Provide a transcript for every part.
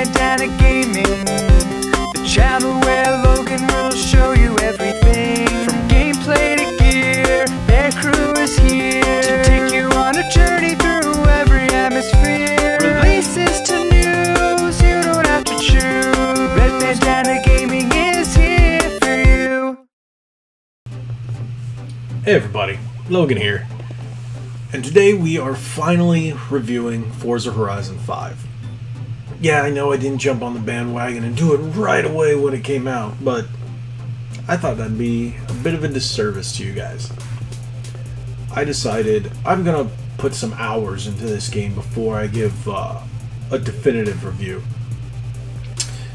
Bandana Gaming, the channel where Logan will show you everything. From gameplay to gear, their crew is here to take you on a journey through every atmosphere. Releases to news, you don't have to choose. Red Bandana Gaming is here for you. Hey everybody, Logan here, and today we are finally reviewing Forza Horizon 5. Yeah, I know I didn't jump on the bandwagon and do it right away when it came out, but I thought that'd be a bit of a disservice to you guys. I decided I'm gonna put some hours into this game before I give a definitive review.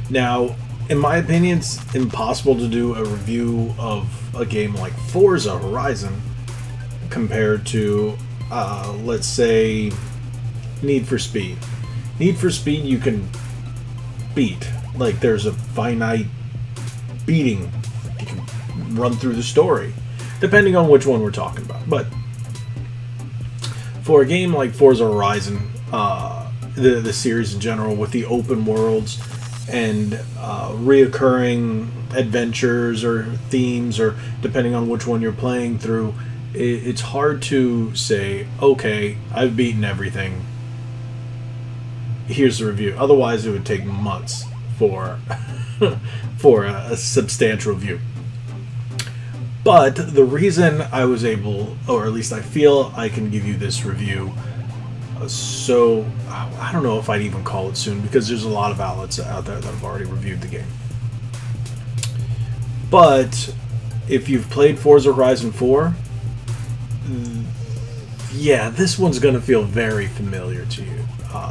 Now, in my opinion, it's impossible to do a review of a game like Forza Horizon compared to, let's say, Need for Speed. Need for Speed you can beat. Like, there's a finite beating. You can run through the story, depending on which one we're talking about. But for a game like Forza Horizon, the series in general, with the open worlds and reoccurring adventures or themes, or depending on which one you're playing through, it's hard to say, okay, I've beaten everything, here's the review. Otherwise it would take months for for a substantial review. But the reason I was able, or at least I feel I can give you this review, so I don't know if I'd even call it soon, because there's a lot of outlets out there that have already reviewed the game. But if you've played Forza Horizon 4, yeah, this one's going to feel very familiar to you.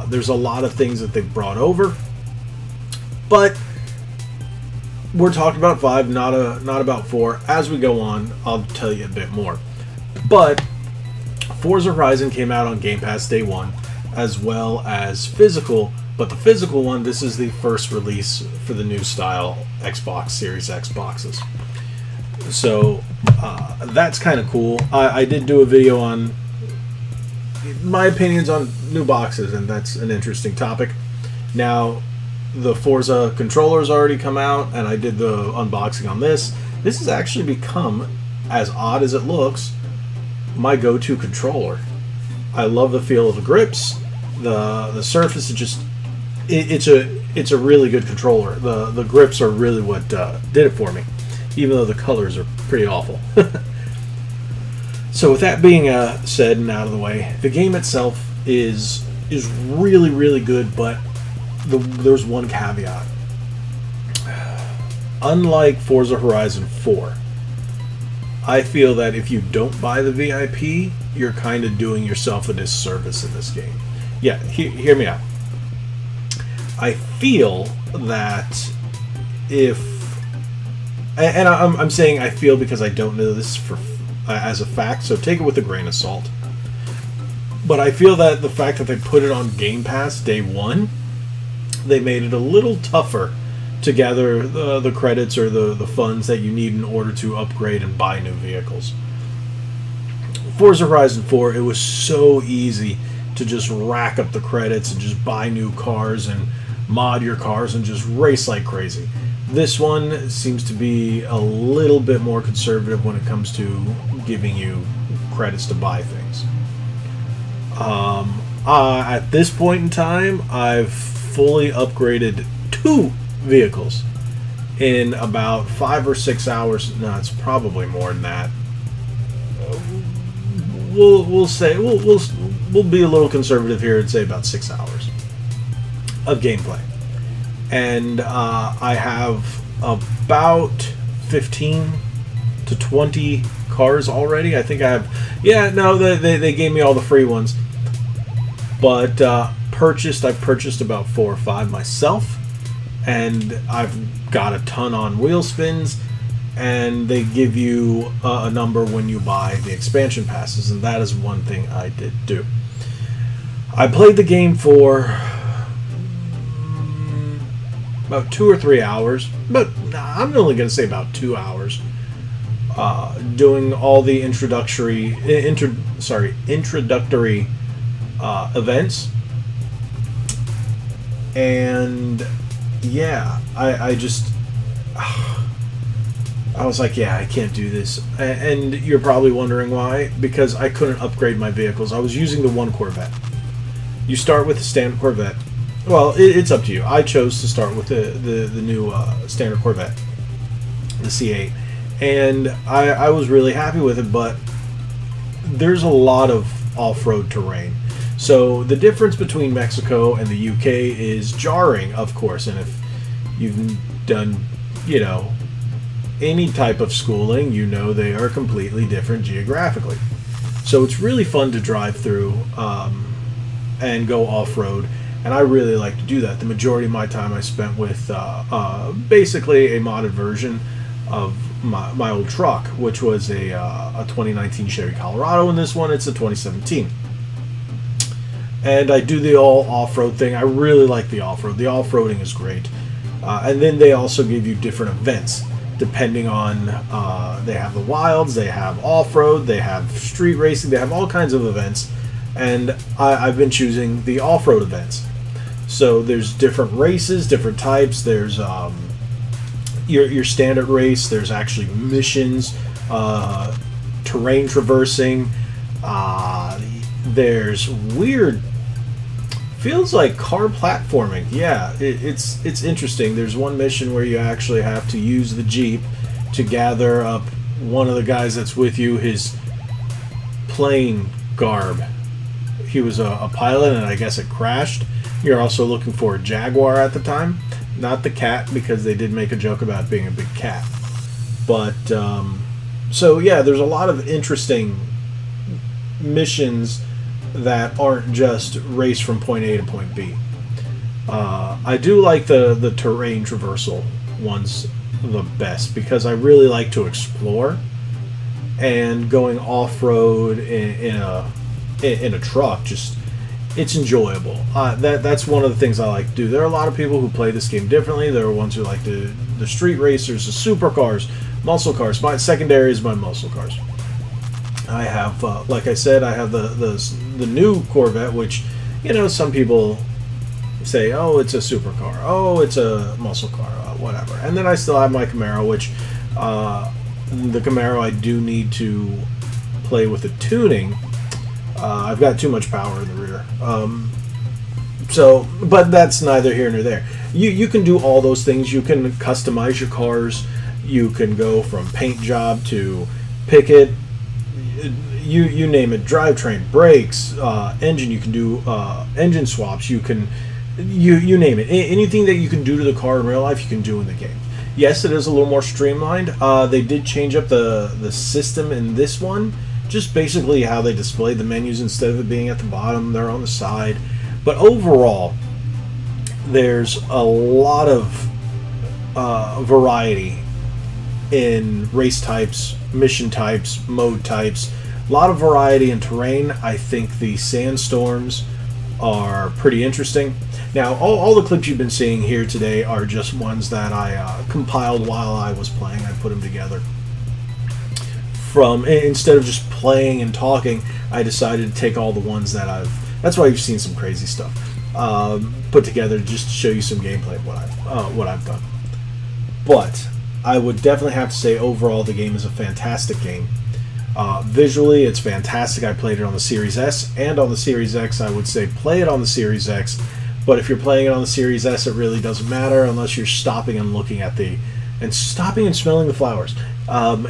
There's a lot of things that they've brought over, but we're talking about 5, not about 4. As we go on, I'll tell you a bit more. But Forza Horizon came out on Game Pass day 1, as well as physical. But the physical one, this is the first release for the new style Xbox Series X boxes. So that's kind of cool. I did do a video on my opinions on new boxes, and that's an interesting topic. Now, the Forza controller's already come out, and I did the unboxing on this. This has actually become, as odd as it looks, my go-to controller. I love the feel of the grips. The surface is just, it's a really good controller. The grips are really what did it for me, even though the colors are pretty awful. So with that being said and out of the way, the game itself is really, really good, but there's one caveat. Unlike Forza Horizon 4, I feel that if you don't buy the VIP, you're kind of doing yourself a disservice in this game. Yeah, hear me out. I feel that if... And I'm saying I feel because I don't know this as a fact, so take it with a grain of salt. But I feel that the fact that they put it on Game Pass day 1, they made it a little tougher to gather the credits or the funds that you need in order to upgrade and buy new vehicles. Forza Horizon 4, it was so easy to just rack up the credits and just buy new cars and mod your cars and just race like crazy. This one seems to be a little bit more conservative when it comes to giving you credits to buy things. At this point in time, I've fully upgraded 2 vehicles in about 5 or 6 hours. No, it's probably more than that. We'll say we'll be a little conservative here and say about 6 hours of gameplay. And I have about 15 to 20 cars already. I think I have... Yeah, no, they gave me all the free ones. But I purchased about 4 or 5 myself. And I've got a ton on wheel spins. And they give you a number when you buy the expansion passes. And that is one thing I did do. I played the game for about 2 or 3 hours, but I'm only going to say about 2 hours, doing all the introductory events. And yeah, I just I was like, yeah, I can't do this. And you're probably wondering why. Because I couldn't upgrade my vehicles. I was using the one Corvette. You start with the standard Corvette. Well, it's up to you. I chose to start with the new standard Corvette, the C8. And I was really happy with it, but there's a lot of off-road terrain. So the difference between Mexico and the UK is jarring, of course. And if you've done, you know, any type of schooling, you know they are completely different geographically. So it's really fun to drive through and go off-road, and I really like to do that. The majority of my time I spent with basically a modded version of my old truck, which was a 2019 Chevy Colorado. In this one, it's a 2017. And I do the all off-road thing. I really like the off-road. The off-roading is great. And then they also give you different events depending on, they have the wilds, they have off-road, they have street racing, they have all kinds of events. And I've been choosing the off-road events. So there's different races, different types. There's your standard race. There's actually missions, terrain traversing. There's weird, feels like car platforming. Yeah, it's interesting. There's one mission where you actually have to use the Jeep to gather up one of the guys that's with you, his plane garb. He was a pilot, and I guess it crashed. You're also looking for a Jaguar at the time. Not the cat, because they did make a joke about it being a big cat. But, so yeah, there's a lot of interesting missions that aren't just race from point A to point B. I do like the terrain traversal ones the best, because I really like to explore, and going off-road in a truck, just, it's enjoyable. That's one of the things I like to do. There are a lot of people who play this game differently. There are ones who like the street racers, the supercars, muscle cars. My secondary is my muscle cars. I have, like I said, I have the new Corvette, which, you know, some people say, oh, it's a supercar, oh, it's a muscle car, whatever. And then I still have my Camaro, which the Camaro I do need to play with the tuning. I've got too much power in the rear. But that's neither here nor there. You can do all those things. You can customize your cars. You can go from paint job to picket. You name it, drivetrain, brakes, engine. You can do engine swaps. You can, you name it. Anything that you can do to the car in real life, you can do in the game. Yes, it is a little more streamlined. They did change up the system in this one. Just basically how they display the menus. Instead of it being at the bottom, they're on the side. But overall, there's a lot of variety in race types, mission types, mode types. A lot of variety in terrain. I think the sandstorms are pretty interesting. Now, all the clips you've been seeing here today are just ones that I compiled while I was playing. I put them together. Instead of just playing and talking, I decided to take all the ones that that's why you've seen some crazy stuff put together, just to show you some gameplay of what I've done. But I would definitely have to say overall the game is a fantastic game. Visually, it's fantastic. I played it on the Series S and on the Series X. I would say play it on the Series X, but if you're playing it on the Series S, it really doesn't matter unless you're stopping and looking at stopping and smelling the flowers,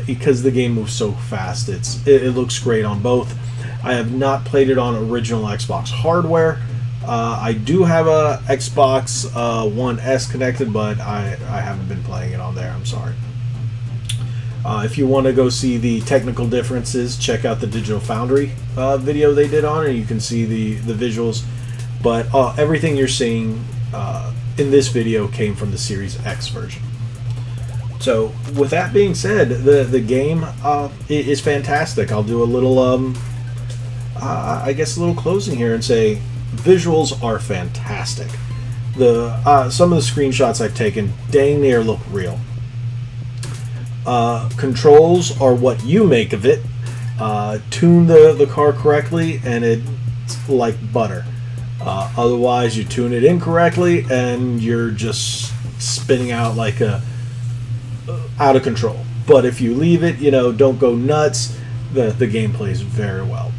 because the game moves so fast. It looks great on both. I have not played it on original Xbox hardware. I do have a Xbox One S connected, but I haven't been playing it on there. I'm sorry. If you want to go see the technical differences, check out the Digital Foundry video they did on it. You can see the visuals. But everything you're seeing in this video came from the Series X version. So, with that being said, the game is fantastic. I'll do a little, I guess, a little closing here and say visuals are fantastic. Some of the screenshots I've taken dang near look real. Controls are what you make of it. Tune the car correctly, and it's like butter. Otherwise, you tune it incorrectly and you're just spinning out like out of control. But if you leave it, don't go nuts, the game plays very well.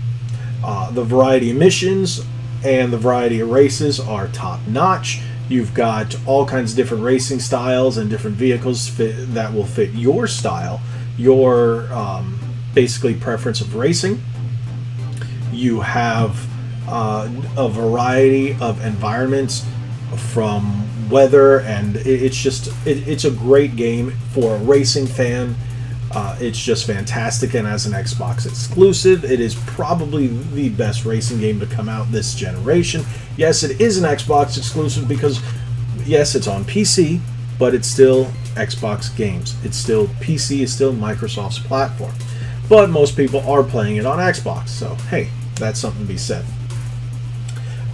The variety of missions and the variety of races are top notch. You've got all kinds of different racing styles and different vehicles that will fit your style, your basically preference of racing. You have a variety of environments from weather, and it's a great game for a racing fan. It's just fantastic, and as an Xbox exclusive, it is probably the best racing game to come out this generation. Yes, it is an Xbox exclusive because, yes, it's on PC, but it's still Xbox games. It's still PC, is still Microsoft's platform. But most people are playing it on Xbox, so hey, that's something to be said.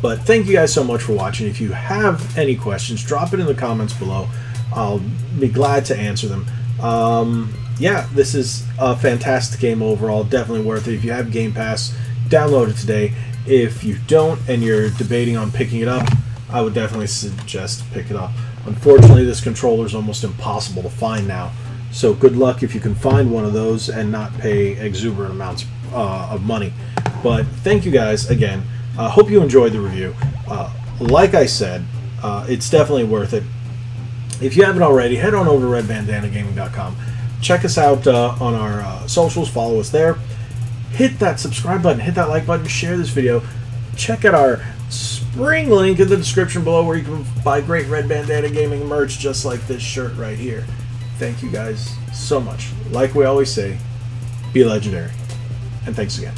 But thank you guys so much for watching. If you have any questions, drop it in the comments below. I'll be glad to answer them. Yeah, this is a fantastic game overall. Definitely worth it. If you have Game Pass, download it today. If you don't and you're debating on picking it up, I would definitely suggest pick it up. Unfortunately, this controller is almost impossible to find now. So good luck if you can find one of those and not pay exuberant amounts of money. But thank you guys again. Hope you enjoyed the review. Like I said, it's definitely worth it. If you haven't already, head on over to redbandanagaming.com. Check us out on our socials. Follow us there. Hit that subscribe button. Hit that like button. Share this video. Check out our spring link in the description below where you can buy great Red Bandana Gaming merch just like this shirt right here. Thank you guys so much. Like we always say, be legendary. And thanks again.